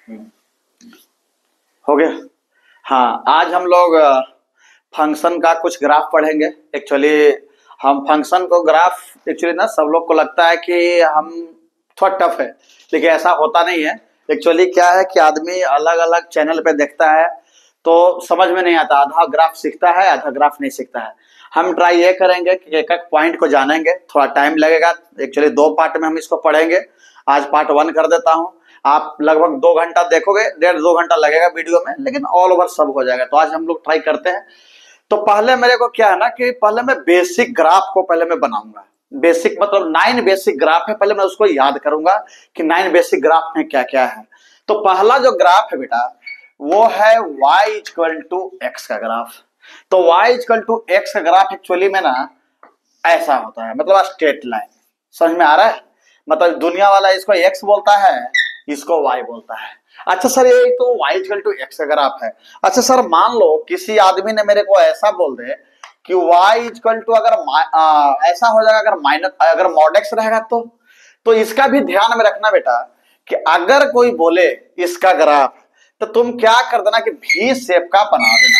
हम्म, हो गया। हाँ, आज हम लोग फंक्शन का कुछ ग्राफ पढ़ेंगे। एक्चुअली हम फंक्शन को ग्राफ एक्चुअली ना सब लोग को लगता है कि हम थोड़ा टफ है, लेकिन ऐसा होता नहीं है। एक्चुअली क्या है कि आदमी अलग अलग चैनल पे देखता है तो समझ में नहीं आता, आधा ग्राफ सीखता है आधा ग्राफ नहीं सीखता है। हम ट्राई ये करेंगे कि एक एक पॉइंट को जानेंगे, थोड़ा टाइम लगेगा। एक्चुअली दो पार्ट में हम इसको पढ़ेंगे। आज पार्ट वन कर देता हूँ। आप लगभग 2 घंटा देखोगे, 1.5 2 घंटा लगेगा वीडियो में, लेकिन ऑल ओवर सब हो जाएगा। तो आज हम लोग ट्राई करते हैं। तो पहले मेरे को क्या है ना कि पहले मैं बेसिक ग्राफ को पहले मैं बनाऊंगा। बेसिक मतलब 9 बेसिक ग्राफ है, पहले मैं उसको याद करूंगा कि 9 बेसिक ग्राफ में क्या क्या है। तो पहला जो ग्राफ है बेटा वो है y इक्वल टू एक्स का ग्राफ। तो y इक्वल टू एक्स का ग्राफ एक्चुअली में ना ऐसा होता है, मतलब स्ट्रेट लाइन। समझ में आ रहा है? मतलब दुनिया वाला इसको x बोलता है, इसको y बोलता है। अच्छा सर, ये तो y इक्वल टू एक्स का ग्राफ है। अच्छा सर, मान लो किसी आदमी ने मेरे को ऐसा बोल दे कि y इक्वल टू अगर ऐसा हो जाएगा, अगर माइनस अगर मॉड एक्स रहेगा तो इसका भी ध्यान में रखना बेटा कि अगर कोई बोले इसका ग्राफ तो तुम क्या कर देना कि भी शेप का बना देना।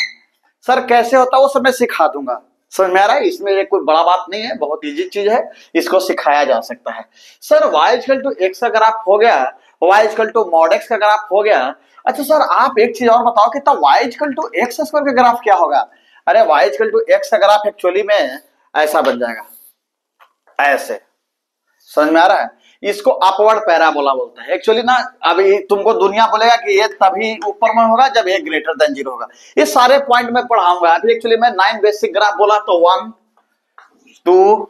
सर कैसे होता है वो सब मैं सिखा दूंगा। समझ में आ रहा है? इसमें ये कोई बड़ा बात नहीं है, बहुत इजी चीज है, इसको सिखाया जा सकता है। Sir y equal to x का ग्राफ हो गया, y equal to mod x का ग्राफ हो गया। अच्छा सर, आप एक चीज और बताओ कि तब y equal to x square का ग्राफ क्या होगा? अरे y इक्वल टू एक्स का ग्राफ एक्चुअली में ऐसा बन जाएगा, ऐसे। समझ में आ रहा है? इसको अपवर्ड पैराबोला बोलते हैं एक्चुअली ना। अभी तुमको दुनिया बोलेगा कि ये तभी ऊपर में होगा जब ये ग्रेटर देन 0 होगा। ये सारे पॉइंट में पढ़ाऊंगा। अभी एक्चुअली मैं 9 बेसिक ग्राफ बोला तो 1 2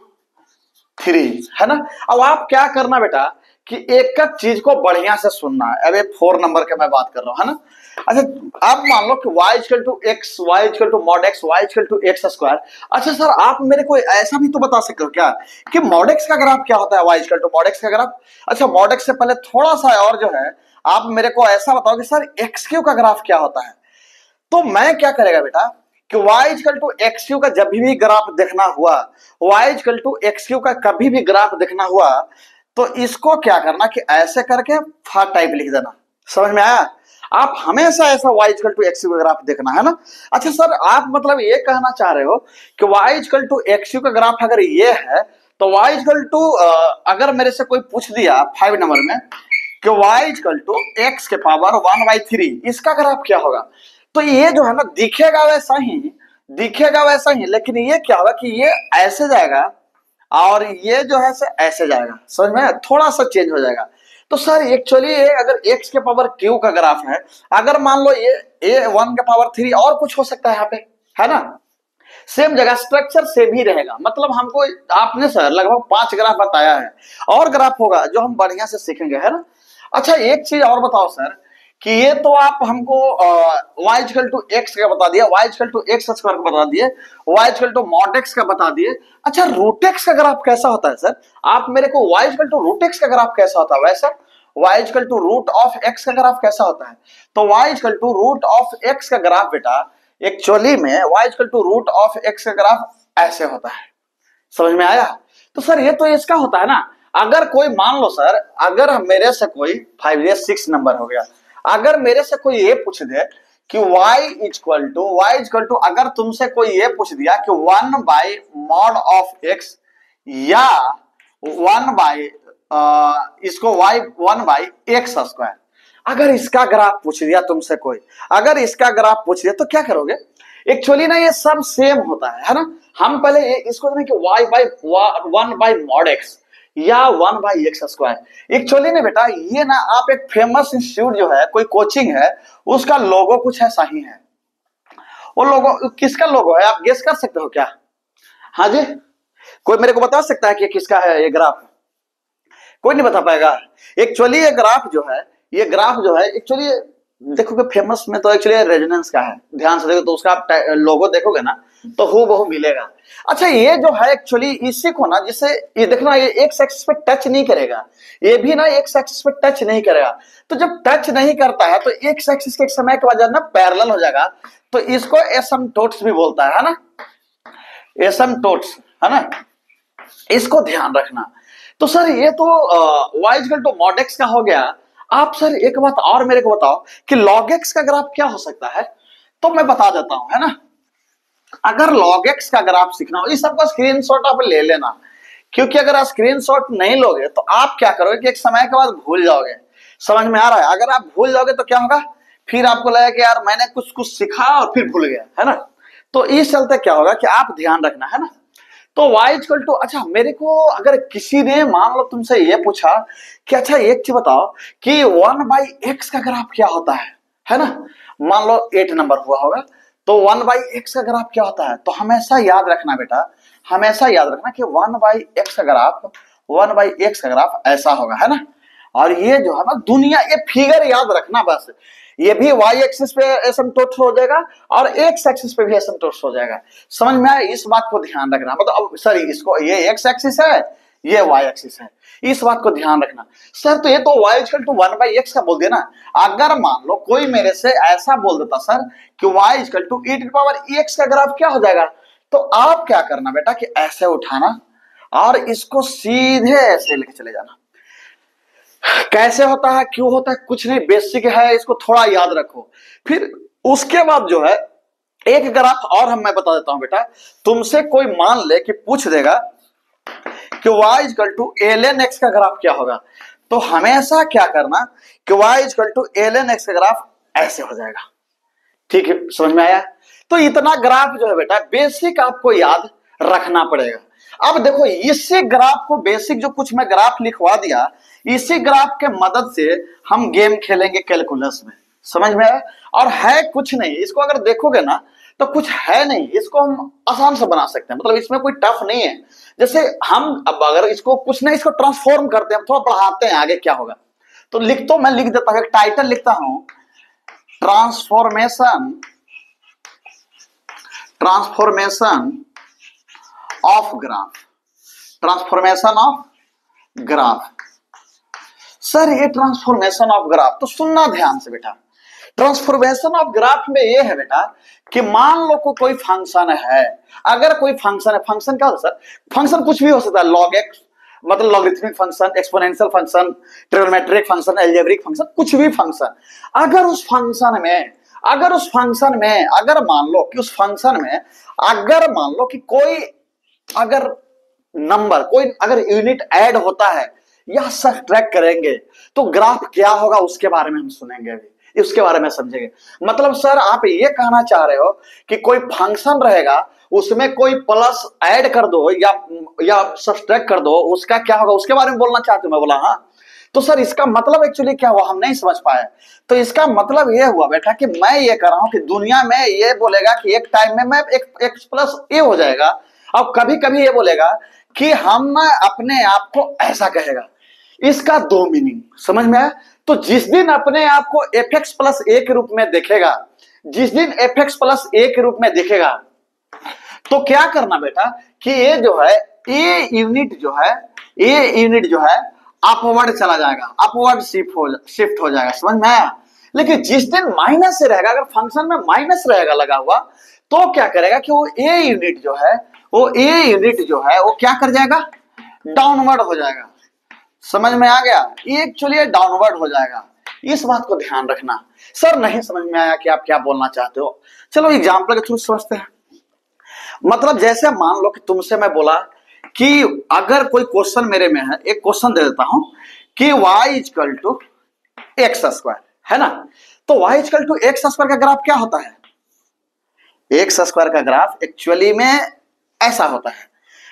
3 है ना। अब आप क्या करना बेटा कि एक एक चीज को बढ़िया से सुनना है। अब ये 4 नंबर के मैं बात कर रहा हूं, है ना। अच्छा, आप मान लो कि y equal to x, y equal to mod x, y equal to x square. अच्छा सर, आप मेरे को ऐसा भी तो बता सकते हो क्या कि मॉड एक्स का ग्राफ क्या होता है, y equal to mod x का ग्राफ। अच्छा, मॉड एक्स से पहले थोड़ा सा और जो है, आप मेरे को ऐसा बताओ कि सर एक्स क्यू का ग्राफ क्या होता है। तो मैं क्या करेगा बेटा कि y equal to x cube का जब भी ग्राफ देखना हुआ, y equal to x cube का कभी भी ग्राफ देखना हुआ, तो इसको क्या करना कि ऐसे करके फा टाइप लिख देना। समझ में आया? आप हमेशा ऐसा y इक्वल टू एक्स का ग्राफ देखना, है ना। अच्छा सर, आप मतलब ये कहना चाह रहे हो कि y इक्वल टू एक्स का ग्राफ अगर ये है तो y इक्वल टू अगर मेरे से कोई पूछ दिया 5 नंबर में कि y इक्वल टू एक्स के पावर 1/3 इसका ग्राफ क्या होगा, तो ये जो है ना दिखेगा वैसा ही, दिखेगा वैसा ही, लेकिन ये क्या होगा कि ये ऐसे जाएगा और ये जो है से ऐसे जाएगा। समझ में? थोड़ा सा चेंज हो जाएगा। तो सर एक्चुअली ये अगर x के पावर q का ग्राफ है, अगर मान लो ये 1 के पावर 3 और कुछ हो सकता है यहाँ पे, है ना। सेम जगह स्ट्रक्चर सेम ही रहेगा। मतलब हमको आपने सर लगभग 5 ग्राफ बताया है, और ग्राफ होगा जो हम बढ़िया से सीखेंगे, है ना। अच्छा, एक चीज और बताओ सर कि ये तो आप हमको y इक्वल टू एक्स का बता दिया, y equal to x square का बता दिए, y equal to mod x का बता दिए। अच्छा, रूट एक्स का ग्राफ कैसा होता है सर? आप मेरे को y equal to root x का ग्राफ कैसा होता है वैसा, y equal to root of x का ग्राफ कैसा होता है? तो y equal to root of x का ग्राफ बेटा एक्चुअली में y equal to root of x का ग्राफ ऐसे होता है। समझ में आया? तो सर ये तो इसका होता है ना। अगर कोई मान लो सर, अगर मेरे से कोई 5 या 6 नंबर हो गया, अगर मेरे से कोई ये पूछ दे कि y इक्वल टू अगर तुमसे कोई ये पूछ दिया कि 1 बाई मॉड ऑफ एक्स या 1 बाई इसको y 1 बाई एक्स स्क्वायर, अगर इसका ग्राफ पूछ दिया तुमसे कोई, अगर इसका ग्राफ पूछ दिया तो क्या करोगे? एक्चुअली ना ये सब सेम होता है ना। हम पहले इसको देखें कि y by 1 by mod x या 1 बाई एक्स स्क्वायर। एक्चुअली ना बेटा ये ना आप एक फेमस इंस्टीट्यूट जो है, कोई कोचिंग है, उसका लोगो कुछ ऐसा ही है। वो लोगो किसका लोगो है, आप गेस कर सकते हो क्या? हाँ जी, कोई मेरे को बता सकता है कि किसका है ये ग्राफ? कोई नहीं बता पाएगा। एक्चुअली ये ग्राफ जो है, ये ग्राफ जो है एक्चुअली देखोगे फेमस में तो एक्चुअली रेजोनेंस का है। ध्यान से देखो तो उसका आप लोगो देखोगे ना तो हूबहू मिलेगा। अच्छा, ये जो है एक्चुअली इसी को ना, जिसे ये देखना, ये एक्स एक्सिस पे टच नहीं करेगा, ये भी ना एक्स एक्सिस पे टच नहीं करेगा। तो जब टच नहीं करता है तो एक्स एक्सिस के एक समय के बाद जब ना पैरेलल हो जाएगा तो इसको एसिम्पटोट्स भी बोलता है ना, एसिम्पटोट्स, है ना। इसको ध्यान रखना। तो सर ये तो y equal to mod x का हो गया। आप सर एक बात और मेरे को बताओ कि log x का ग्राफ क्या हो सकता है, तो मैं बता देता हूं, है ना। अगर log x का ग्राफ सीखना हो, इस सबका स्क्रीनशॉट आप ले लेना, क्योंकि अगर आप स्क्रीनशॉट नहीं लोगे तो आप क्या करोगे कि एक समय के बाद भूल जाओगे। समझ में आ रहा है? अगर आप भूल जाओगे तो क्या होगा, फिर आपको लगेगा कि यार मैंने कुछ कुछ सीखा और फिर भूल गया, है ना। तो इस चलते क्या होगा कि आप ध्यान रखना, है ना। तो y इक्वल टू, अच्छा मेरे को अगर किसी ने मान लो तुमसे ये पूछा कि अच्छा एक चीज बताओ कि 1/x का ग्राफ क्या होता है ना। मान लो 8 नंबर हुआ होगा, तो 1/x का ग्राफ क्या होता है, तो हमेशा याद रखना बेटा, हमेशा याद रखना कि 1/x का ग्राफ, 1/x का ग्राफ ऐसा होगा, है ना। और ये जो है ना दुनिया, ये फिगर याद रखना बस, ये भी y एक्सिस पे एसिम्प्टोट हो जाएगा और x एक्सिस पे भी एसिम्प्टोट हो जाएगा। समझ में आया? इस बात को ध्यान रखना, मतलब अब सॉरी, इसको ये x एक्सिस है, ये y एक्सिस है, इस बात को ध्यान रखना। सर तो ये तो y इक्वल टू 1/x का बोल दिया ना। अगर मान लो कोई मेरे से ऐसा बोल देता सर कि y इक्वल टू e⁻x का ग्राफ क्या हो जाएगा, तो आप क्या करना बेटा कि ऐसे उठाना और इसको सीधे ऐसे लेके चले जाना। कैसे होता है, क्यों होता है, कुछ नहीं, बेसिक है, इसको थोड़ा याद रखो। फिर उसके बाद जो है एक ग्राफ और मैं बता देता हूं बेटा, तुमसे कोई मान ले कि पूछ देगा कि y equal to ln x का ग्राफ क्या होगा, तो हमेशा क्या करना कि y equal to ln x का ग्राफ ऐसे हो जाएगा। ठीक है, समझ में आया? तो इतना ग्राफ जो है बेटा बेसिक आपको याद रखना पड़ेगा। अब देखो इसी ग्राफ को, बेसिक जो कुछ मैं ग्राफ लिखवा दिया, इसी ग्राफ के मदद से हम गेम खेलेंगे कैलकुलस में। समझ में आया? और है कुछ नहीं, इसको अगर देखोगे ना तो कुछ है नहीं, इसको हम आसान से बना सकते हैं, मतलब इसमें कोई टफ नहीं है। जैसे हम अब अगर इसको कुछ नहीं, इसको ट्रांसफॉर्म करते हैं, थोड़ा बढ़ाते हैं, आगे क्या होगा। तो मैं लिख देता हूं, टाइटल लिखता हूं, transformation of graph, transformation of graph. Sir ये ट्रांसफॉर्मेशन ऑफ ग्राफ, तो सुनना ध्यान से बेटा। ट्रांसफॉर्मेशन ऑफ ग्राफ में ये है बेटा कि मान लो कोई फंक्शन है, अगर कोई फंक्शन है, फंक्शन क्या होता है सर, फंक्शन कुछ भी हो सकता है, log x मतलब logarithmic function, exponential function, trigonometric function, algebraic function, कुछ भी फंक्शन। अगर उस फंक्शन में अगर मान लो कि उस फंक्शन में अगर मान लो कि कोई अगर नंबर, कोई अगर यूनिट ऐड होता है या सब्ट्रैक्ट करेंगे तो ग्राफ क्या होगा, उसके बारे में हम सुनेंगे अभी, उसके बारे में समझेंगे। मतलब सर आप ये कहना चाह रहे हो कि कोई फंक्शन रहेगा, उसमें कोई प्लस ऐड कर दो या सब्ट्रैक्ट कर दो, उसका क्या होगा उसके बारे में बोलना चाहते हो। मैं बोला हाँ। तो सर इसका मतलब एक्चुअली क्या हुआ, हम नहीं समझ पाए। तो इसका मतलब ये हुआ बेटा कि मैं ये कर रहा हूं कि दुनिया में ये बोलेगा कि एक टाइम में मैं एक्स प्लस ए हो जाएगा, और कभी कभी ये बोलेगा कि हम ना अपने आप को ऐसा कहेगा। इसका दो मीनिंग समझ में आया। तो जिस दिन अपने आप को एफ एक्स प्लस ए के रूप में देखेगा, जिस दिन एफ एक्स प्लस ए के रूप में देखेगा, तो क्या करना बेटा कि ये जो है ए यूनिट जो है अपवर्ड चला जाएगा, अपवर्ड शिफ्ट हो जाएगा। समझ में आया? लेकिन जिस दिन माइनस से रहेगा, अगर फंक्शन में माइनस रहेगा लगा हुआ, तो क्या करेगा कि वो ए यूनिट जो है वो क्या कर जाएगा, डाउनवर्ड हो जाएगा। समझ में आ गया? एक्चुअली डाउनवर्ड हो जाएगा। इस बात को ध्यान रखना। सर नहीं समझ में आया कि आप क्या बोलना चाहते हो, चलो एग्जाम्पल के थ्रू समझते हैं। मतलब जैसे मान लो कि तुमसे मैं बोला कि अगर कोई क्वेश्चन मेरे में है, एक क्वेश्चन दे देता हूं कि y equal to x square, है ना। तो y equal to x square का ग्राफ क्या होता है, एक्स स्क्वायर का ग्राफ एक्चुअली में ऐसा होता है।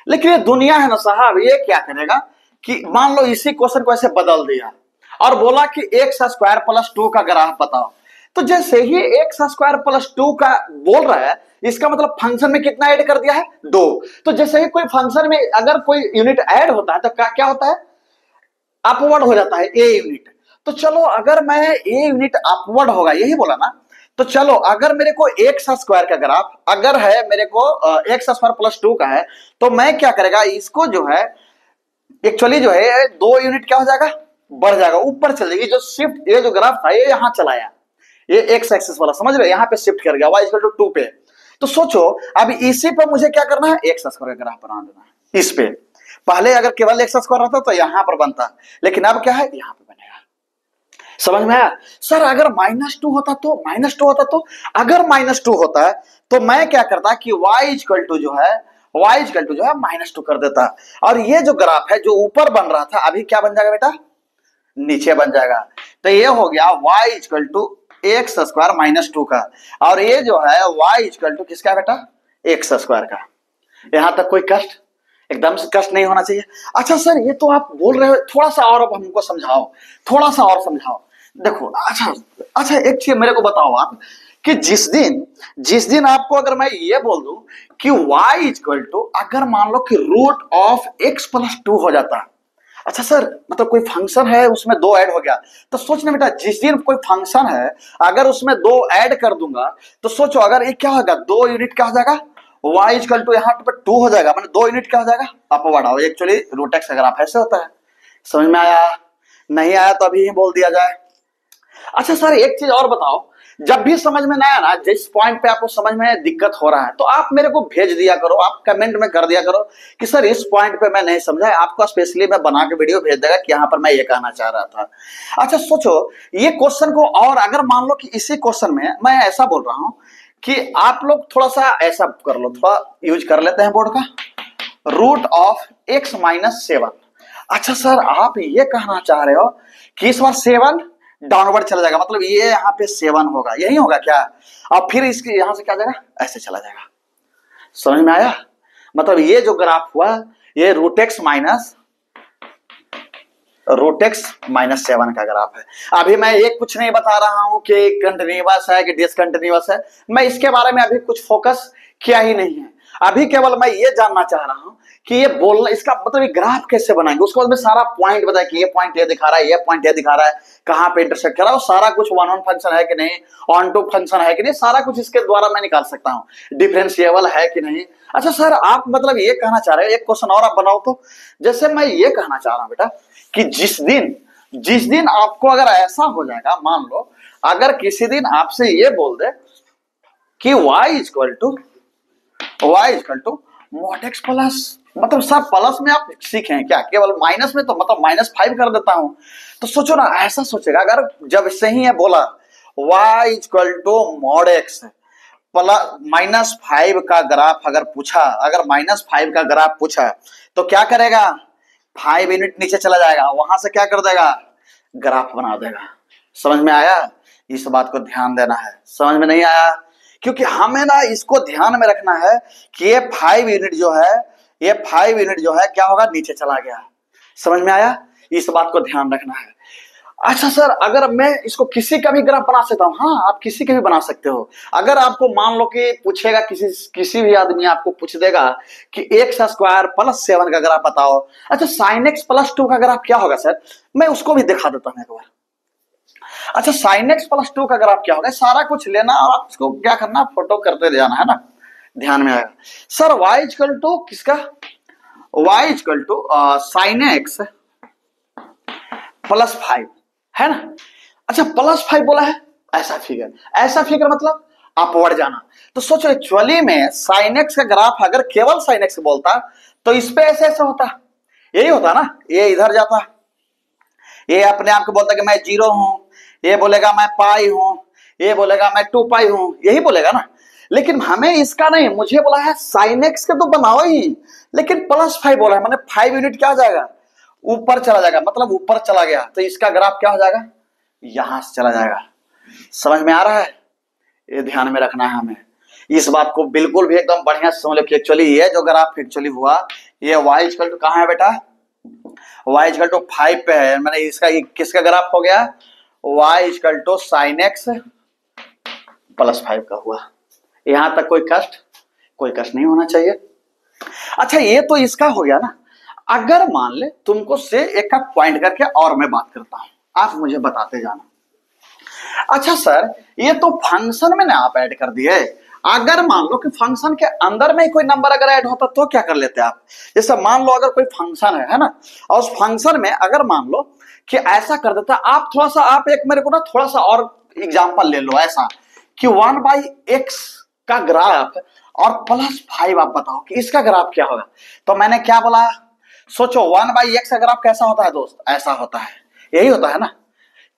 लेकिन ये दुनिया है ना साहब, ये क्या करेगा कि मान लो इसी क्वेश्चन को ऐसे बदल दिया और बोला कि एक्स स्क्वायर प्लस 2 का ग्राफ बताओ। तो जैसे ही एक्स स्क्वायर प्लस 2 का बोल रहा है, इसका मतलब फंक्शन में कितना ऐड कर दिया है, 2। तो जैसे ही कोई फंक्शन में अगर कोई यूनिट ऐड होता है तो क्या होता है, अपवर्ड हो जाता है ए यूनिट। तो चलो अगर मैं ए यूनिट अपवर्ड होगा यही बोला ना, तो चलो अगर मेरे को एक्स स्क्वायर का ग्राफ अगर है, मेरे को एक्स स्क्वायर प्लस 2 का है, तो मैं क्या करेगा, इसको जो है एक्चुअली जो है 2 यूनिट क्या हो जाएगा, बढ़ जाएगा, ऊपर चल जाएगी। जो शिफ्ट ये जो ग्राफ था ये यहां चलाया, ये एक्स एक्सिस वाला समझ रहे, यहां पे शिफ्ट कर गया y इक्वल टू 2 पे। तो सोचो अब इसी पे मुझे क्या करना है, एक्स स्क्वायर का ग्राफ बना देना है इस पे। पहले अगर केवल एक्स स्क्वायर रहता तो यहां पर बनता, लेकिन अब क्या है, यहां पे बनेगा। समझ में आया सर? अगर -2 होता तो, -2 होता तो, अगर -2 होता है तो मैं क्या करता कि y इक्वल टू जो है, y इक्वल टू जो है -2 कर देता, और ये जो ग्राफ है जो ऊपर बन रहा था अभी क्या बन जाएगा बेटा, नीचे बन जाएगा। तो ये हो गया y equal to x square -2 का, और ये जो है y इक्वल टू किसका बेटा, एक्स स्क्वायर का। यहां तक कोई कष्ट, एकदम से कष्ट नहीं होना चाहिए। अच्छा सर ये तो आप बोल रहे हो, थोड़ा सा और अब हमको समझाओ, थोड़ा सा और समझाओ। देखो अच्छा एक चीज मेरे को बताओ आप, कि जिस दिन आपको अगर मैं ये बोल दूं कि y इक्वल टू, अगर मान लो कि रूट ऑफ x प्लस 2 हो जाता। अच्छा सर मतलब कोई फंक्शन है उसमें 2 ऐड हो गया, तो सोचना बेटा जिस दिन कोई फंक्शन है अगर उसमें 2 ऐड कर दूंगा तो सोचो अगर ये क्या होगा, 2 यूनिट क्या हो जाएगा, y इक्वल टू यहाँ पे 2 हो जाएगा, मतलब 2 यूनिट क्या हो जाएगा, अपवर्ड आओ। एक्चुअली रूट एक्स अगर आप ऐसे होता है। समझ में आया? नहीं आया तो अभी ही बोल दिया जाए। अच्छा सर एक चीज और बताओ, जब भी समझ में ना आया ना, जिस पॉइंट पे आपको समझ में दिक्कत हो रहा है तो आप मेरे को भेज दिया करो, आप कमेंट में कर दिया करो कि सर इस पॉइंट पे मैं नहीं समझा है, आपको स्पेशली मैं बना के वीडियो भेज देगा कि यहाँ पर मैं ये कहना चाह रहा था। अच्छा सोचो ये क्वेश्चन को, और अगर मान लो कि इसी क्वेश्चन में मैं ऐसा बोल रहा हूं कि आप लोग थोड़ा सा ऐसा कर लो, थोड़ा यूज कर लेते हैं बोर्ड का, रूट ऑफ x माइनस 7। अच्छा सर आप ये कहना चाह रहे हो कि इस बार 7 डाउनवर्ड चला जाएगा, मतलब ये यहाँ पे 7 होगा, यही होगा क्या, और फिर इसके यहां से क्या जाएगा, ऐसे चला जाएगा। समझ में आया? मतलब ये जो ग्राफ हुआ ये रूट एक्स माइनस 7 का ग्राफ है। अभी मैं ये कुछ नहीं बता रहा हूं कि कंटिन्यूअस है कि डिसकंटिन्यूअस है, मैं इसके बारे में अभी कुछ फोकस किया ही नहीं है। अभी केवल मैं ये जानना चाह रहा हूं कि ये बोलना, इसका मतलब ये ग्राफ कैसे बनाएंगे, उसके बाद में सारा पॉइंट बताया कि ये पॉइंट ये दिखा रहा है, ये पॉइंट ये दिखा रहा है, कहां पे इंटरसेक्ट कर रहा है, सारा कुछ वन ऑन फंक्शन है कि नहीं, ऑन टू फंक्शन है कि नहीं, सारा कुछ इसके द्वारा मैं निकाल सकता हूं, डिफरेंशिएबल है कि नहीं। अच्छा सर आप मतलब ये कहना चाह रहे हो, एक क्वेश्चन और आप बनाओ तो, जैसे मैं ये कहना चाह रहा हूं बेटा कि जिस दिन आपको अगर ऐसा हो जाएगा, मान लो अगर किसी दिन आपसे ये बोल दे कि y equal to mod x plus, मतलब सर प्लस में आप सीखे हैं क्या, केवल माइनस में तो मतलब -5 कर देता हूं, तो सोचो ना ऐसा सोचेगा अगर जब सही है बोला y equal to mod x plus -5 का ग्राफ अगर पूछा, अगर -5 का ग्राफ पूछा तो क्या करेगा, 5 यूनिट नीचे चला जाएगा, वहां से क्या कर देगा, ग्राफ बना देगा। समझ में आया? इस बात को ध्यान देना है। समझ में नहीं आया? क्योंकि हमें ना इसको ध्यान में रखना है कि ये 5 यूनिट जो है, ये 5 यूनिट जो है क्या होगा, नीचे चला गया। समझ में आया? इस बात को ध्यान रखना है। अच्छा सर अगर मैं इसको किसी का भी ग्राफ बना सकता हूँ, हाँ आप किसी के भी बना सकते हो। अगर आपको मान लो कि पूछेगा, किसी भी आदमी आपको पूछ देगा कि एक्स स्क्वायर प्लस 7 का ग्राफ बताओ, अच्छा साइन एक्स प्लस 2 का ग्राफ क्या होगा सर, मैं उसको भी दिखा देता हूँ एक बार। अच्छा साइन एक्स प्लस 2 का ग्राफ क्या होगा, सारा कुछ लेना और आप इसको क्या करना, फोटो करते जाना है ना, ध्यान में आएगा। सर वाई इक्वल टू किसका, y equal to sine x plus 5 है ना। अच्छा +5 बोला है, ऐसा फिगर मतलब अपवर्ड जाना। तो सोचो एक्चुअली में साइन एक्स का ग्राफ अगर केवल साइन एक्स बोलता तो इस पे ऐसे होता, यही होता ना, ये इधर जाता, ये अपने आप को बोलता कि मैं 0 हूं, ये बोलेगा मैं पाई हूं, ये बोलेगा मैं 2 पाई हूं, यही बोलेगा ना। लेकिन हमें इसका नहीं, मुझे बोला है साइन एक्स के तो बनाओ ही, लेकिन +5 बोला है, मैंने 5 यूनिट क्या हो जाएगा, ऊपर चला जाएगा, मतलब ऊपर चला गया, तो इसका ग्राफ क्या हो जाएगा, यहां से चला जाएगा। समझ में आ रहा है? ये ध्यान में रखना है हमें, इस बात को बिल्कुल भी एकदम बढ़िया से समझ लो कि एक्चुअली ये जो ग्राफ एक्चुअली हुआ, ये y इक्वल टू कहां है बेटा, y इक्वल टू 5 पे है, मैंने इसका किसका ग्राफ हो गया, y equal to sine x plus 5 का हुआ। यहां तक कोई कष्ट नहीं होना चाहिए। अच्छा ये तो इसका हो गया ना। अगर मान ले तुमको से एक का पॉइंट करके और मैं बात करता हूं, आप मुझे बताते जाना। अच्छा सर ये तो फंक्शन में ना आप ऐड कर दिए, अगर मान लो कि फंक्शन के अंदर में कोई नंबर अगर ऐड होता तो क्या कर लेते आप, जैसे मान लो अगर कोई फंक्शन है ना, और उस फंक्शन में अगर मान लो कि ऐसा कर देता, आप थोड़ा सा आप एक मेरे को ना थोड़ा सा और एग्जांपल ले लो, ऐसा कि 1/x का ग्राफ और +5 आप बताओ कि इसका ग्राफ क्या होगा। तो मैंने क्या बोला, सोचो 1/x का ग्राफ कैसा होता है दोस्त, ऐसा होता है, यही होता है ना,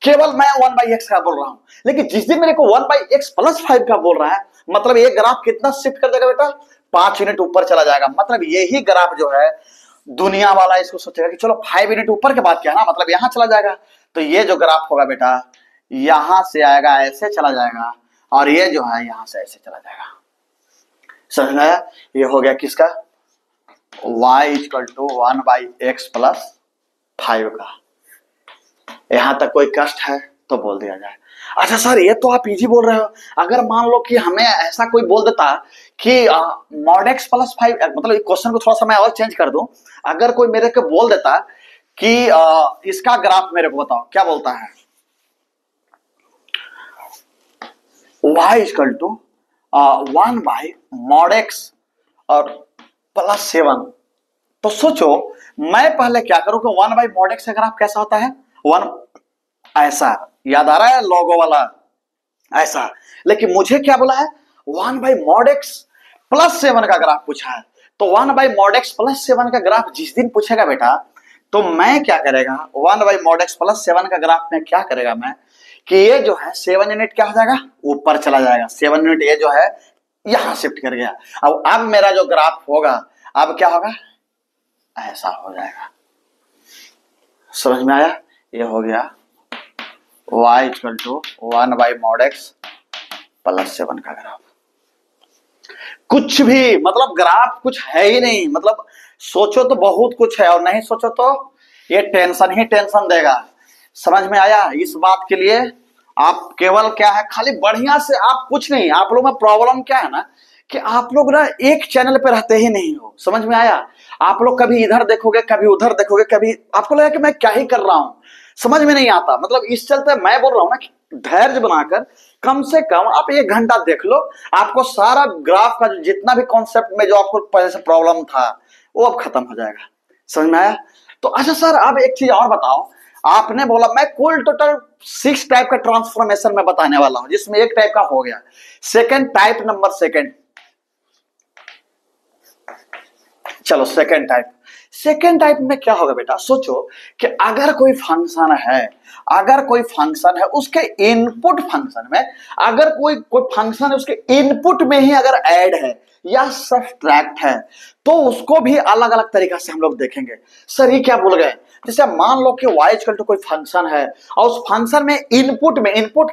केवल मैं 1/x का बोल रहा हूं, लेकिन जिस दिन मेरे को 1/x+5 का बोल रहा है, मतलब ये ग्राफ कितना शिफ्ट कर देगा बेटा, 5 यूनिट ऊपर चला जाएगा। मतलब यही ग्राफ जो है दुनिया वाला इसको सोचेगा कि चलो 5 यूनिट ऊपर के बाद क्या ना, मतलब यहां चला जाएगा। तो ये जो ग्राफ होगा बेटा यहां से आएगा, ऐसे चला जाएगा, और ये जो है यहां से ऐसे चला जाएगा। समझ में आया? ये हो गया किसका, y = 1/x+5 का। यहां तक कोई कष्ट है तो बोल दिया जाए। अच्छा सर ये तो आप इजी बोल रहे हो, अगर मान लो कि हमें ऐसा कोई बोल देता कि mod x+5, मतलब क्वेश्चन को थोड़ा सा मैं और चेंज कर दूं, अगर कोई मेरे को बोल देता कि इसका ग्राफ मेरे को बताओ, क्या बोलता है, y = 1/mod x और +7, तो सोचो मैं पहले क्या करूं कि 1/mod x का ग्राफ कैसा होता है, 1 ऐसा, याद आ रहा है लोगो वाला ऐसा, लेकिन मुझे क्या बोला है 1/mod x+7 का ग्राफ पूछा है। तो 1/mod x+7 का ग्राफ जिस दिन पूछेगा बेटा, तो मैं क्या करेगा 1/mod x+7 का ग्राफ में क्या करेगा मैं कि ये जो है 7 यूनिट क्या हो जाएगा, ऊपर चला जाएगा। 7 यूनिट ये जो है यहां शिफ्ट कर गया। अब मेरा जो ग्राफ होगा अब क्या होगा, ऐसा हो जाएगा। समझ में आया? ये हो गया y = 1/mod x+7 का ग्राफ। कुछ भी मतलब ग्राफ कुछ है ही नहीं, मतलब सोचो तो बहुत कुछ है और नहीं सोचो तो ये टेंशन ही टेंशन देगा। समझ में आया? इस बात के लिए आप केवल क्या है, खाली बढ़िया से आप कुछ नहीं, आप लोग में प्रॉब्लम क्या है ना कि आप लोग ना एक चैनल पे रहते ही नहीं हो। समझ में आया? आप लोग कभी इधर देखोगे, कभी उधर देखोगे, कभी आपको लगेगा कि मैं क्या ही कर रहा हूं, समझ में नहीं आता। मतलब इस चलते मैं बोल रहा हूं ना कि धैर्य बनाकर कम से कम आप 1 घंटा देख लो, आपको सारा ग्राफ का जितना भी कॉन्सेप्ट में जो आपको पहले से प्रॉब्लम था वो अब खत्म हो जाएगा। समझ में आया? तो अच्छा सर अब एक चीज और बताओ, आपने बोला मैं कुल टोटल 6 टाइप का ट्रांसफॉर्मेशन में बताने वाला हूं, जिसमें एक टाइप का हो गया सेकंड टाइप, नंबर सेकंड। चलो सेकंड टाइप में क्या होगा बेटा, सोचो कि अगर कोई फंक्शन है उसके इनपुट फंक्शन में, अगर कोई फंक्शन है उसके इनपुट में ही अगर ऐड है या सब्ट्रैक्ट है, तो उसको भी अलग अलग तरीका से हम लोग देखेंगे। सर ये क्या बोल गए, जैसे मान लो कि y = कोई फंक्शन है और उस फंक्शन में इनपुट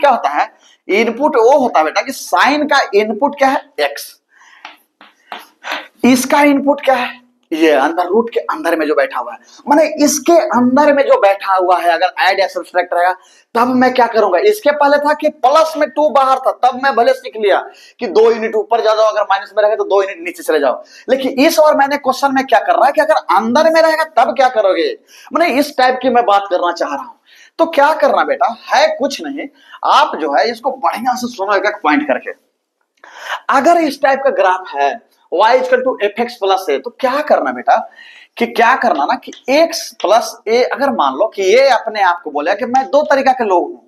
क्या होता है, इनपुट वो होता है बेटा कि साइन का इनपुट क्या है x, इसका इनपुट क्या है, ये अंदर रूट के अंदर में जो बैठा हुआ है, माने इसके अंदर में जो बैठा हुआ है अगर ऐड या सब्ट्रैक्ट रहेगा, तब मैं क्या करूंगा, इसके पहले था कि प्लस में 2 बाहर था, तब मैं भले सीख लिया कि 2 यूनिट ऊपर जा जाओ, अगर माइनस में रहेगा तो 2 यूनिट नीचे चले जाओ। लेकिन इस और मैंने क्वेश्चन में क्या कर रहा है कि अगर अंदर में रहेगा तब क्या करोगे, माने इस टाइप की मैं बात करना चाह रहा हूं। तो क्या करना बेटा है, कुछ नहीं, आप जो है इसको बढ़िया से सुनो एक एक पॉइंट करके। अगर इस टाइप का ग्राफ है y = fx+a, तो क्या करना बेटा कि क्या करना ना कि x+a, अगर मान लो कि ये अपने आप को बोला कि मैं 2 तरीका के लोग हूं,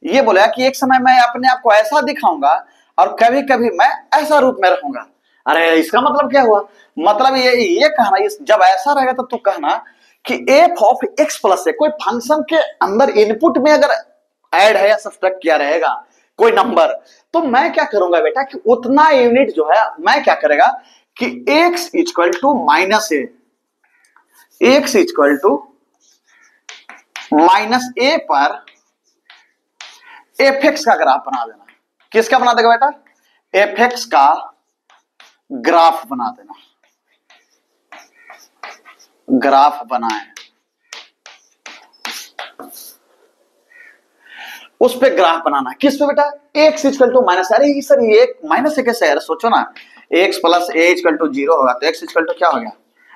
ये बोला कि एक समय मैं अपने आप को ऐसा दिखाऊंगा और कभी कभी मैं ऐसा रूप में रहूंगा। अरे इसका मतलब क्या हुआ, मतलब ये कहना, जब ऐसा रहेगा तब तो कहना कि f(x+a) कोई फंक्शन के अंदर इनपुट में अगर ऐड है या सब्ट्रैक्ट किया रहेगा कोई नंबर, तो मैं क्या करूंगा बेटा कि उतना यूनिट जो है मैं क्या करेगा कि x = -a, x = -a पर fx का ग्राफ बना देना। किसका बना देगा बेटा, fx का ग्राफ बना देना। ग्राफ बनाए, उस पे ग्राफ बनाना, किस पे बेटा, x = -, अरे सर ये माइनस है कैसे यार, सोचो ना x + a = 0 होगा तो x = क्या हो गया,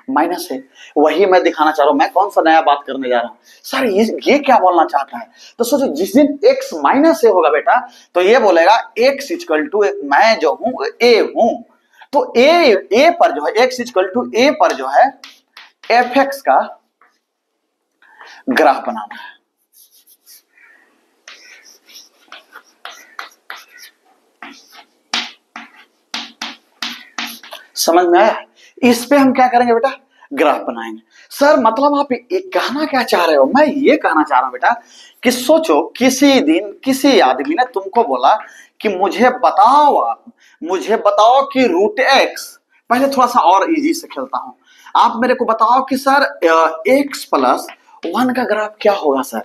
माइनस है। वही मैं दिखाना चाह रहा हूं, मैं कौन सा नया बात करने जा रहा हूं सर, ये क्या बोलना चाहता है। तो सोचो जिस दिन x -a होगा बेटा तो ये बोलेगा x = मैं जो हूं a हूं, तो a पर जो है x = a पर जो है fx का ग्राफ बनाना है। समझ में आया? इस पे हम क्या करेंगे बेटा, ग्राफ बनाएंगे। सर मतलब आप कहना क्या चाह रहे हो? मैं ये कहना चाह रहा हूं बेटा कि सोचो किसी दिन किसी आदमी ने तुमको बोला कि मुझे बताओ कि रूट एक्स, पहले थोड़ा सा और इजी से खेलता हूं, आप मेरे को बताओ कि सर एक्स प्लस वन का ग्राफ क्या होगा सर।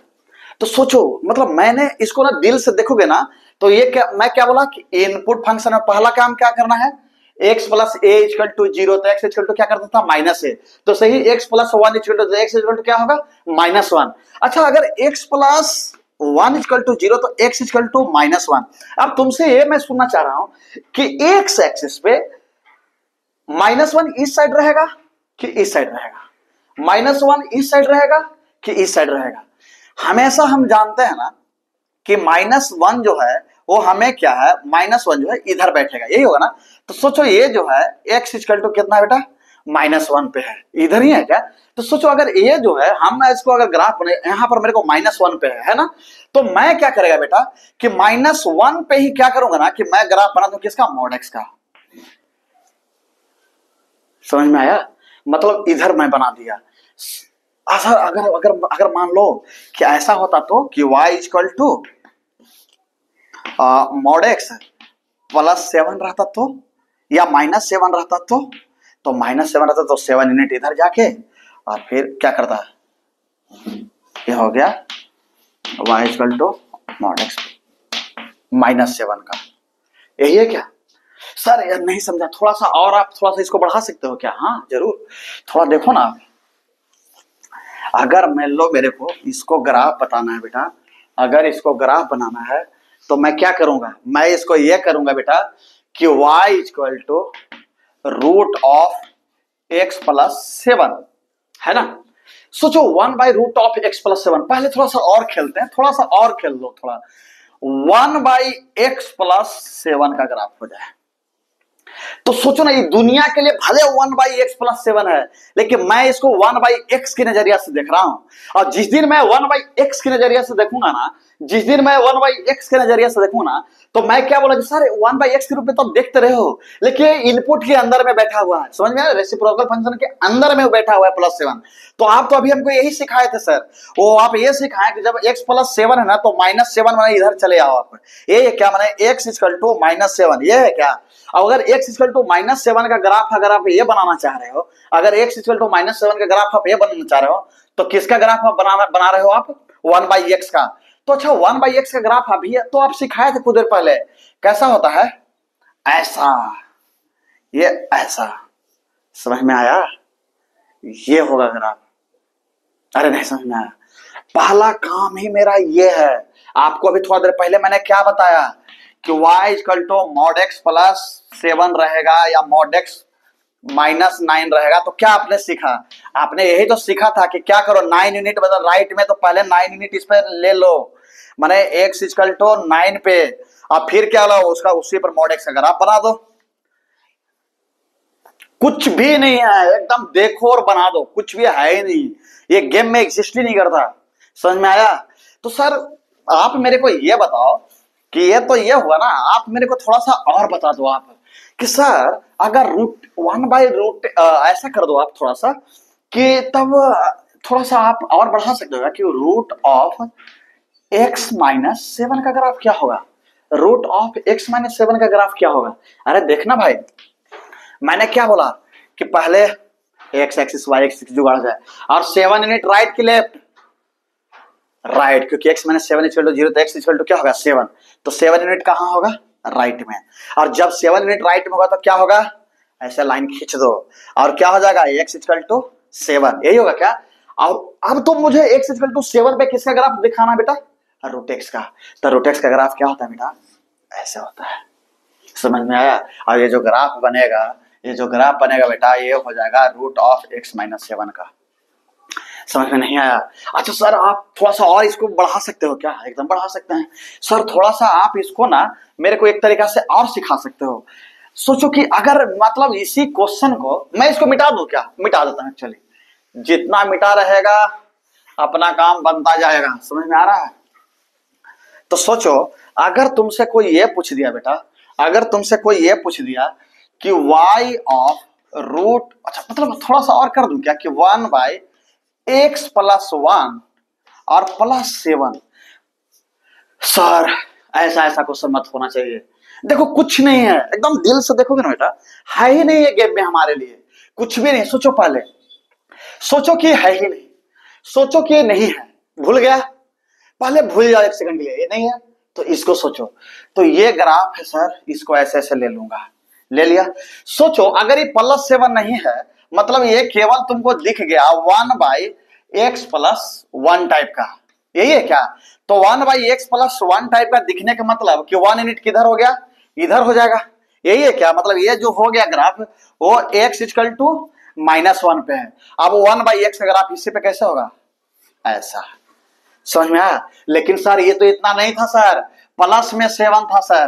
तो सोचो मतलब मैंने इसको ना दिल से देखोगे ना तो ये क्या मैं क्या बोला कि इनपुट फंक्शन में पहला काम क्या करना है, X plus A equal to zero, तो एक्स इक्वल टू क्या करता था माइनस ए, तो सही X plus one equal to X equal to क्या होगा माइनस वन। अच्छा अगर X plus one equal to zero तो X equal to minus one. अब तुमसे ये मैं सुनना चाह रहा हूं कि एक्स एक्सिस पे माइनस वन इस साइड रहेगा कि इस साइड रहेगा, माइनस वन इस साइड रहेगा कि इस साइड रहेगा। हमेशा हम जानते हैं ना कि माइनस वन जो है वो हमें क्या है, माइनस वन जो है इधर बैठेगा, यही होगा ना। तो सोचो ये जो है एक्स इक्वल टू कितना बेटा माइनस वन पे है, इधर ही है क्या। तो सोचो अगर ये जो है हम इसको अगर ग्राफ बने यहां पर मेरे को माइनस वन पे है ना, तो मैं क्या करेगा बेटा कि माइनस वन पे ही क्या करूंगा ना कि मैं ग्राफ बना दूं किसका, मॉड एक्स का। समझ में आया? मतलब इधर मैं बना दिया। अगर अगर अगर अगर मान लो कि ऐसा होता तो कि y equal to mod x plus seven रहता तो, या माइनस सेवन रहता तो माइनस सेवन रहता तो सेवन यूनिट इधर जाके और फिर क्या करता है, ये हो गया y equal to mod x minus seven का। यही है क्या सर? यार नहीं समझा, थोड़ा सा और आप थोड़ा सा इसको बढ़ा सकते हो क्या? हाँ जरूर, थोड़ा देखो ना आप। अगर मान लो मेरे को इसको ग्राफ बताना है बेटा, अगर इसको ग्राफ बनाना है तो मैं क्या करूंगा, मैं इसको ये करूंगा बेटा कि y equal to root of x plus seven, है ना। सोचो one by root of x plus seven, पहले थोड़ा सा और खेलते हैं, थोड़ा सा और खेल लो थोड़ा, one by x plus seven का ग्राफ हो जाए। तो सोचो ना ये दुनिया के लिए भले one by x plus seven है, लेकिन मैं इसको वन बाई एक्स के नजरिया से देख रहा हूं। और जिस दिन मैं वन बाई एक्स के नजरिया से देखूंगा ना, जिस दिन मैं वन बाई एक्स के नजरिया से देखूंगा ना, तो मैं क्या बोला कि सर वन बाई एक्स के रूप में तो आप देखते रहे हो, लेकिन इनपुट के अंदर में बैठा हुआ है, समझ में आया, रेसिप्रोकल फंक्शन के अंदर में बैठा हुआ है प्लस सेवन। तो आप तो अभी हमको यही सिखाए थे सर, वो आप ये सिखाए कि जब एक्स प्लस सेवन है ना तो माइनस सेवन माने इधर चले आओ आप, ये क्या माने x equal to minus seven, ये है क्या। अगर x equal to minus seven का ग्राफ अगर आप ये बनाना चाह रहे हो, अगर x equal to minus seven का ग्राफ आप ये बनाना चाह रहे हो, तो किसका ग्राफ आप बना रहे हो आप, वन बाई एक्स का। तो अच्छा वन बाई एक्स का ग्राफ अभी है तो आप सिखाए थे कुछ देर पहले, कैसा होता है, ऐसा, ये ऐसा, समझ में आया, ये होगा ग्राफ। अरे नहीं समझ में आया, पहला काम ही मेरा ये है। आपको अभी थोड़ा देर पहले मैंने क्या बताया कि y equal to mod x plus seven रहेगा या मॉड एक्स माइनस नाइन रहेगा। तो क्या आपने सीखा, आपने यही तो सीखा था कि क्या करो, नाइन यूनिट बदल राइट में, तो पहले नाइन यूनिट इस पर ले लो, माने एक्स इक्वल टू नाइन पे, और फिर क्या लो उसका उसी पर मॉड एक्स अगर आप बना दो, कुछ भी नहीं है, एकदम देखो और बना दो, कुछ भी है ही नहीं, ये गेम में एग्जिस्ट ही नहीं करता। समझ में आया? तो सर आप मेरे को ये बताओ कि ये तो ये हुआ ना, आप मेरे को थोड़ा सा और बता दो आप कि सर अगर रूट वन बाई रूट ऐसा कर दो आप थोड़ा सा, कि तब थोड़ा सा आप और बढ़ा सकते हो कि root of x minus seven का ग्राफ क्या होगा, root of x minus seven का ग्राफ क्या होगा। अरे देखना भाई, मैंने क्या बोला कि पहले एक्स एक्सिस वाई एक्सिस जुगाड़ जाए और सेवन यूनिट राइट की लेफ्ट, राइट, क्योंकि x minus seven equal to zero तो x इक्वल टू क्या होगा सेवन, तो सेवन यूनिट कहाँ होगा, राइट में। और जब सेवन यूनिट राइट में होगा तो क्या होगा, ऐसे लाइन खींच दो और क्या हो जाएगा x इक्वल टू सेवन, यही होगा क्या। और अब तो मुझे x इक्वल टू सेवन पे किसका ग्राफ दिखाना बेटा, रूट एक्स का। तो रूट एक्स का ग्राफ क्या होता है बेटा, ऐसे होता है। समझ में आया? और ये जो ग्राफ बनेगा, ये जो ग्राफ बनेगा बेटा, ये हो जाएगा root of x minus seven का। समझ में नहीं आया? अच्छा सर आप थोड़ा सा और इसको बढ़ा सकते हो क्या, एकदम बढ़ा सकते हैं सर, थोड़ा सा आप इसको ना मेरे को एक तरीका से और सिखा सकते हो। सोचो कि अगर मतलब इसी क्वेश्चन को मैं इसको मिटा दूं क्या, मिटा देता हूं, चलिए, जितना मिटा रहेगा अपना काम बनता जाएगा। समझ में आ रहा है? तो सोचो अगर तुमसे कोई ये पूछ दिया बेटा, अगर तुमसे कोई ये पूछ दिया कि y ऑफ रूट, अच्छा मतलब थोड़ा सा और कर दूं क्या कि वन बाई एक्स प्लस 1 और प्लस 7। सर ऐसा ऐसा क्वेश्चन मत होना चाहिए। देखो कुछ नहीं है, एकदम दिल से देखोगे ना बेटा, है ही नहीं ये गेम में हमारे लिए, कुछ भी नहीं। सोचो पहले, सोचो कि है ही नहीं, सोचो कि ये नहीं है, भूल गया, पहले भूल जाओ एक सेकंड के लिए, ये नहीं है तो इसको सोचो। तो ये ग्राफ है सर, इसको ऐसे ऐसे ले लूंगा, ले लिया। सोचो अगर ये +7 नहीं है, मतलब ये केवल तुमको दिख गया 1/x+1 टाइप का, यही है क्या? तो 1/x+1 टाइप का दिखने का मतलब कि 1 यूनिट किधर हो गया, इधर हो जाएगा, यही है क्या? मतलब ये जो हो गया ग्राफ वो x = -1 पे है। अब 1/x का ग्राफ इसी पे कैसे होगा, ऐसा, समझ में आया? लेकिन सर ये तो इतना नहीं था सर, प्लस में 7 था सर,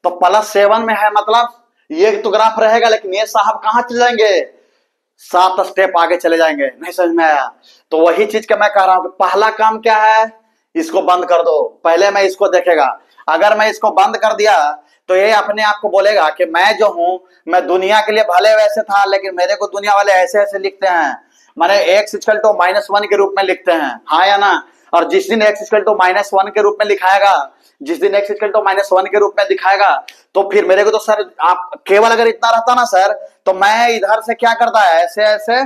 तो +7 में है मतलब ये तो ग्राफ रहेगा, लेकिन ये साहब कहां चले जाएंगे, 7 स्टेप आगे चले जाएंगे। नहीं समझ में आया? तो वही चीज का मैं कह रहा हूं कि पहला काम क्या है, इसको बंद कर दो। पहले मैं इसको देखेगा, अगर मैं इसको बंद कर दिया तो ये अपने आप को बोलेगा कि मैं जो हूं, मैं दुनिया के लिए भले वैसे था, लेकिन मेरे को दुनिया वाले ऐसे ऐसे लिखते हैं, माने x = -1 के रूप में लिखते हैं, हाँ या ना? और जिस दिन x = -1 के रूप में लिखाएगा, जिस दिन x = -1 के रूप में दिखाएगा, तो फिर मेरे को तो सर, आप केवल अगर इतना रहता ना सर, तो मैं इधर से क्या करता है, ऐसे ऐसे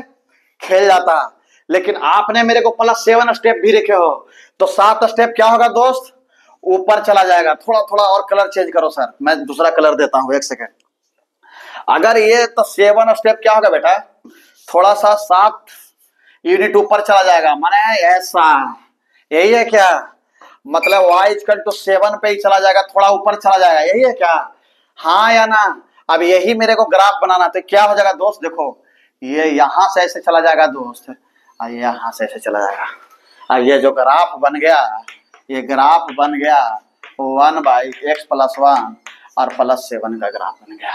खेल जाता। लेकिन आपने मेरे को +7 स्टेप भी रखे हो, तो 7 स्टेप क्या होगा दोस्त, ऊपर चला जाएगा। थोड़ा थोड़ा और कलर चेंज करो सर, मैं दूसरा कलर देता हूं, एक सेकेंड। अगर ये तो 7 स्टेप क्या होगा बेटा, थोड़ा सा 7 यूनिट ऊपर चला जाएगा, माने ऐसा, यही है क्या? मतलब y = 7 पे ही चला जाएगा, थोड़ा ऊपर चला जाएगा, यही है क्या? हाँ या ना? अब यही मेरे को ग्राफ बनाना, तो क्या हो जाएगा दोस्त, देखो ये यहां से ऐसे चला जाएगा दोस्त, और यहां से ऐसे चला जाएगा, और ये जो ग्राफ बन गया, ये ग्राफ बन गया 1/x+1 और +7 का ग्राफ बन गया।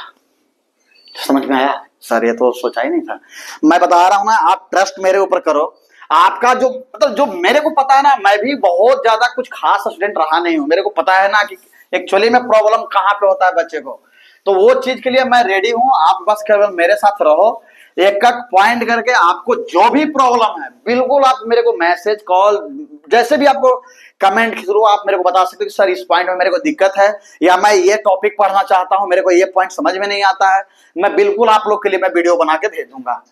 समझ में आया? सर ये तो सोचा ही नहीं था। मैं बता रहा हूं ना, आप ट्रस्ट मेरे ऊपर करो। आपका जो मतलब जो मेरे को पता है ना, मैं भी बहुत ज्यादा कुछ खास स्टूडेंट रहा नहीं हूं, मेरे को पता है ना कि एक्चुअली में प्रॉब्लम कहां पे होता है बच्चे को, तो वो चीज के लिए मैं रेडी हूं। आप बस केवल मेरे साथ रहो, एक एक पॉइंट करके आपको जो भी प्रॉब्लम है बिल्कुल आप मेरे को मैसेज, कॉल, जैसे भी आपको कमेंट के थ्रू आप मेरे को बता सकते हो कि सर इस पॉइंट में मेरे को दिक्कत है, या मैं ये टॉपिक पढ़ना चाहता हूं, मेरे को ये पॉइंट समझ में नहीं आता है, मैं बिल्कुल आप लोग के लिए मैं वीडियो बना के भेज दूंगा,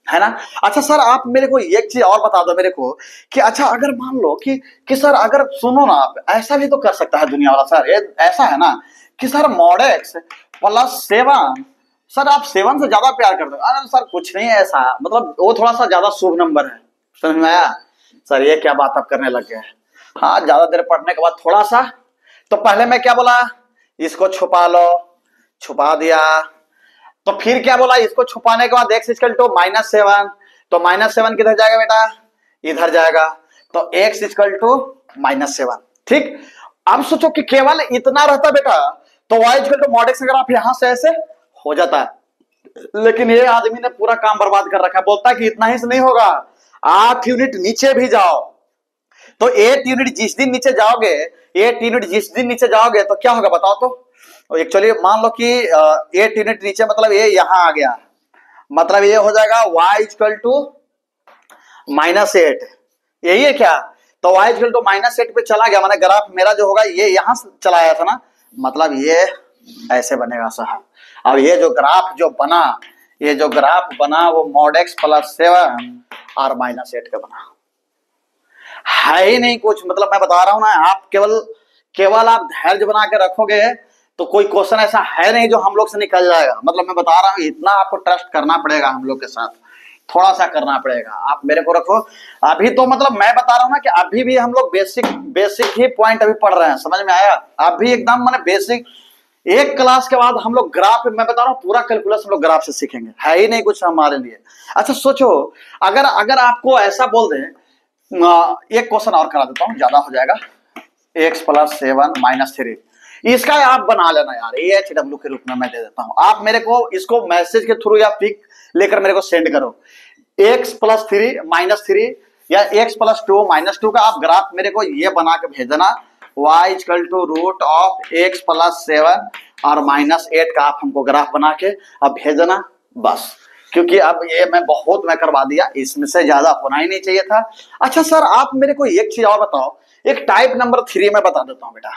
है ना? अच्छा सर आप मेरे को एक चीज और बता दो मेरे को कि अच्छा अगर मान लो कि सर अगर सुनो ना, आप ऐसा भी तो कर सकता है दुनिया वाला सर, ये ऐसा है ना कि सर mod x +7, सर आप 7 से ज्यादा प्यार करते हो। अरे सर कुछ नहीं है ऐसा, मतलब वो थोड़ा सा ज्यादा शुभ नंबर है, समझ में आया? सर ये क्या बात आप करने लग गए? हाँ, ज्यादा देर पढ़ने के बाद थोड़ा सा, तो पहले मैं क्या बोला, इसको छुपा लो, छुपा दिया, तो फिर क्या बोला, इसको छुपाने के बाद x = -7, तो -7 किधर जाएगा बेटा, इधर जाएगा, तो x = -7, ठीक। अब सोचो कि केवल इतना रहता बेटा, तो y = mod x अगर आप यहां से ऐसे हो जाता है, लेकिन ये आदमी ने पूरा काम बर्बाद कर रखा है, बोलता है कि इतना ही से नहीं होगा, 8 यूनिट नीचे भी जाओ, तो 8 यूनिट जिस दिन नीचे जाओगे, 8 यूनिट जिस दिन नीचे जाओगे तो क्या होगा बताओ तो। एक्चुअली मान लो कि 8 यूनिट नीचे, मतलब ये यहां आ गया, मतलब ये हो जाएगा y = -8, यही है क्या? तो y = -8 पे चला गया, माने ग्राफ मेरा जो होगा ये यहां से चला आया था ना, मतलब ये ऐसे बनेगा साहब। अब ये जो ग्राफ जो बना, ये जो ग्राफ बना वो mod x +7 और -8 का बना, है ही नहीं कुछ। मतलब मैं बता रहा हूं ना, आप केवल आप धैर्य बना के रखोगे तो कोई क्वेश्चन ऐसा है नहीं जो हम लोग से निकल जाएगा। मतलब मैं बता रहा हूं, इतना आपको ट्रस्ट करना पड़ेगा हम लोग के साथ, थोड़ा सा करना पड़ेगा, आप मेरे को रखो। अभी तो मतलब मैं बता रहा हूं ना कि अभी भी हम लोग बेसिक ही पॉइंट अभी पढ़ रहे हैं, समझ में आया? अभी एकदम मैंने बेसिक, एक क्लास के बाद हम लोग ग्राफ, मैं बता रहा हूँ पूरा कैलकुलस हम लोग ग्राफ से सीखेंगे, है ही नहीं कुछ हमारे लिए। अच्छा सोचो, अगर आपको ऐसा बोल दें, एक क्वेश्चन और करा देता हूँ, ज्यादा हो जाएगा, x + 7 - 3, इसका आप बना लेना यार, AHW के रूप में मैं दे देता हूं, आप मेरे को इसको मैसेज के थ्रू या पिक लेकर मेरे को सेंड करो, x + 3 - 3 या x + 2 - 2 का आप ग्राफ मेरे को ये बना के भेज देना, y = √x + 7 और -8 का आप हमको ग्राफ बना के अब भेज देना, बस क्योंकि अब ये मैं करवा दिया, इसमें से ज्यादा होना ही नहीं चाहिए था। अच्छा सर आप मेरे को एक चीज और बताओ, एक टाइप नंबर 3 में बता देता हूं बेटा,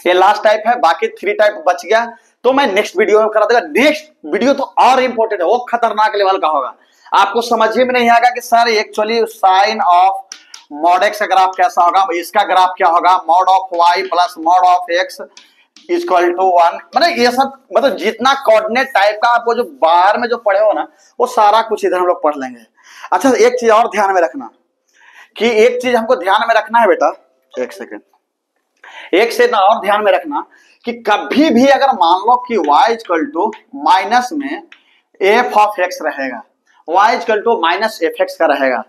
ये लास्ट टाइप है, बाकी 3 टाइप बच गया तो मैं नेक्स्ट वीडियो में करा दूंगा। नेक्स्ट वीडियो तो और इंपॉर्टेंट है, वो खतरनाक लेवल का होगा, आपको समझ में नहीं आएगा कि sir actually sine of mod x का ग्राफ कैसा होगा, इसका ग्राफ क्या होगा, mod of y plus mod of x equal to 1, मतलब ये सब, मतलब जितना कोऑर्डिनेट टाइप का आपको जो बाहर में जो पढ़े हो ना, वो सारा कुछ इधर हम लोग पढ़ लेंगे। अच्छा एक चीज और ध्यान में रखना, कि एक चीज हमको ध्यान में रखना है बेटा, एक सेकेंड, एक से और ध्यान में रखना कि कभी भी अगर मान लो कि y इक्वल टू माइनस में एफ ऑफ एक्स रहेगा, y equal to minus f x का रहेगा,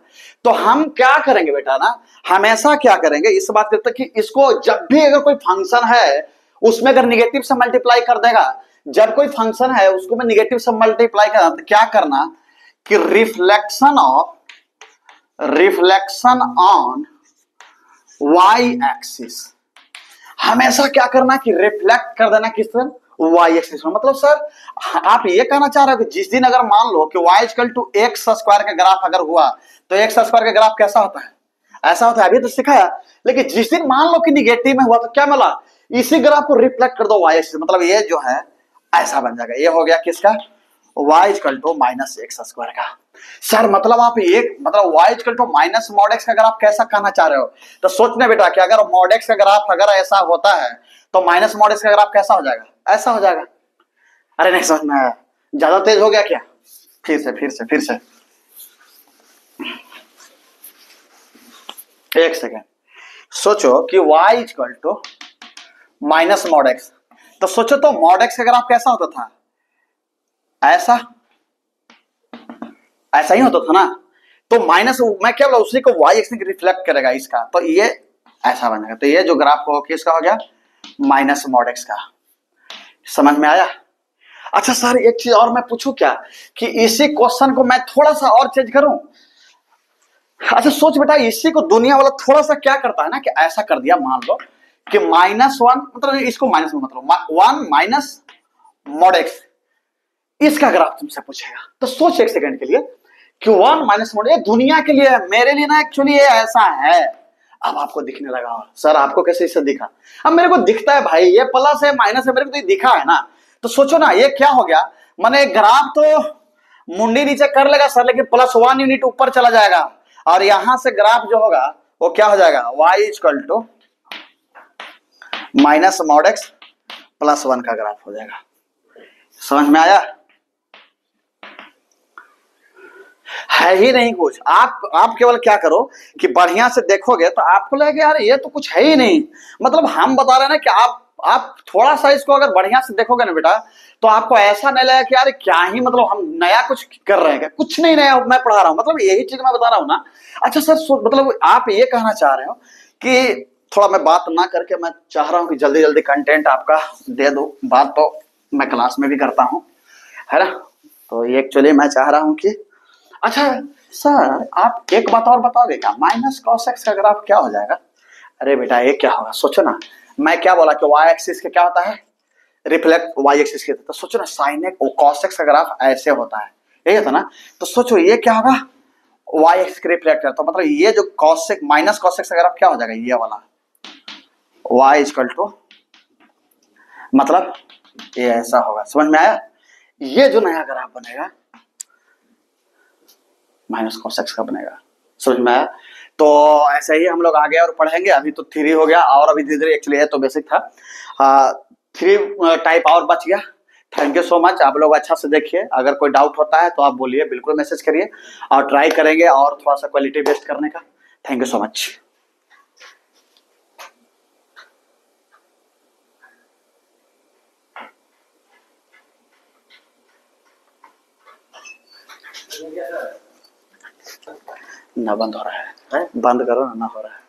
तो हम क्या करेंगे बेटा ना, हमेशा क्या करेंगे, इस बात करते कि इसको जब भी अगर कोई फंक्शन है उसमें अगर निगेटिव से मल्टीप्लाई कर देगा, जब कोई फंक्शन है उसको मैं निगेटिव से मल्टीप्लाई करना, तो क्या करना कि रिफ्लेक्शन ऑन y एक्सिस, हमेशा क्या करना कि रिफ्लेक्ट कर देना किस तरह, y एक्सिस में। मतलब सर आप ये कहना चाह रहे हो कि जिस दिन अगर मान लो कि y equal to x square का ग्राफ अगर हुआ तो एक्स स्क्वायर का ग्राफ कैसा होता है, ऐसा होता है, अभी तो सिखाया, लेकिन जिस दिन मान लो कि निगेटिव में हुआ तो क्या मिला, इसी ग्राफ को रिफ्लेक्ट कर दो y एक्सिस, मतलब ये जो है ऐसा बन जाएगा, ये हो गया किसका, y equal to minus x square का। सर मतलब आप एक मतलब y equal to minus mod x का ग्राफ कैसा कहना चाह रहे हो, तो सोचने बेटा कि अगर मॉड एक्स का ग्राफ अगर ऐसा होता है तो माइनस मॉड एक्स का ग्राफ कैसा हो जाएगा, ऐसा हो जाएगा। अरे नहीं समझ में आया, ज्यादा तेज हो गया क्या, फिर से एक सेकेंड, सोचो कि y equal to minus mod x, तो सोचो तो मॉड एक्स का ग्राफ कैसा होता था, ऐसा ही होता था ना, तो माइनस मैं क्या बोला, उसी को y एक्सिस रिफ्लेक्ट करेगा इसका, तो ये ऐसा बनेगा, तो ये जो ग्राफ हो किसका हो गया, माइनस मॉड एक्स का। समझ में आया। अच्छा सर एक चीज और मैं पूछूं क्या, कि इसी क्वेश्चन को मैं थोड़ा सा और चेंज करूं। अच्छा सोच बेटा, इसी को दुनिया वाला थोड़ा सा क्या करता है ना, कि ऐसा कर दिया, मान लो कि -1, मतलब इसको माइनस में, मतलब 1 माइनस मॉड एक्स, इसका ग्राफ तुमसे पूछेगा, तो सोच एक सेकंड के लिए कि 1 माइनस मॉड, ये दुनिया के लिए है, मेरे लिए ना एक्चुअली ये ऐसा है। अब आपको दिखने लगा सर आपको कैसे इससे दिखा, अब मेरे को दिखता है भाई, ये प्लस है माइनस है, मेरे को तो दिखा है ना, तो सोचो ना ये क्या हो गया, माने ग्राफ तो मुंडी नीचे कर लेगा सर, लेकिन +1 यूनिट ऊपर चला जाएगा, और यहां से ग्राफ जो होगा वो क्या हो जाएगा, y equal to minus mod x +1 का ग्राफ हो जाएगा। समझ में आया, है ही नहीं कुछ, आप केवल क्या करो कि बढ़िया से देखोगे तो आपको लगेगा यार ये तो कुछ है ही नहीं, मतलब हम बता रहे हैं ना कि आप थोड़ा सा इसको अगर बढ़िया से देखोगे ना बेटा, तो आपको ऐसा नहीं लगेगा कि यार क्या ही, मतलब हम नया कुछ कर रहे हैं, कुछ नहीं नया मैं पढ़ा रहा हूं, मतलब यही चीज मैं बता रहा हूं ना। अच्छा सर मतलब आप ये कहना चाह रहे हो कि थोड़ा मैं बात ना करके मैं चाह रहा हूँ कि जल्दी जल्दी कंटेंट आपका दे दो, बात तो मैं क्लास में भी करता हूँ, है ना, तो ये एक्चुअली मैं चाह रहा हूँ कि अच्छा सर आप एक बात और बताओगे क्या, माइनस कॉस एक्स का ग्राफ क्या हो जाएगा। अरे बेटा ये क्या होगा, सोचो ना, मैं क्या बोला कि वाई एक्सिस के क्या होता है, रिफ्लेक्ट वाई एक्सिस के, तो सोचो ना साइन एक्स कॉस एक्स का ग्राफ ऐसे होता है, यही होता ना, तो सोचो ये क्या होगा, वाई एक्सिस के रिफ्लेक्ट करता, तो मतलब ये जो cos x minus cos x का ग्राफ क्या हो जाएगा, ये वाला वाई इक्वल टू, मतलब ये ऐसा होगा। समझ में आया, ये जो नया ग्राफ बनेगा माइनस कॉस एक्स का बनेगा। समझ में आया, तो ऐसे ही हम लोग आगे और पढ़ेंगे, अभी तो 3 हो गया, और अभी धीरे धीरे एक्चुअली है तो बेसिक था, 3 टाइप और बच गया। थैंक यू सो मच, आप लोग अच्छा से देखिए, अगर कोई डाउट होता है तो आप बोलिए, बिल्कुल मैसेज करिए, और ट्राई करेंगे और थोड़ा सा क्वालिटी बेस्ट करने का। Thank you so much. ना बंद हो रहा है, बंद करो ना हो रहा है।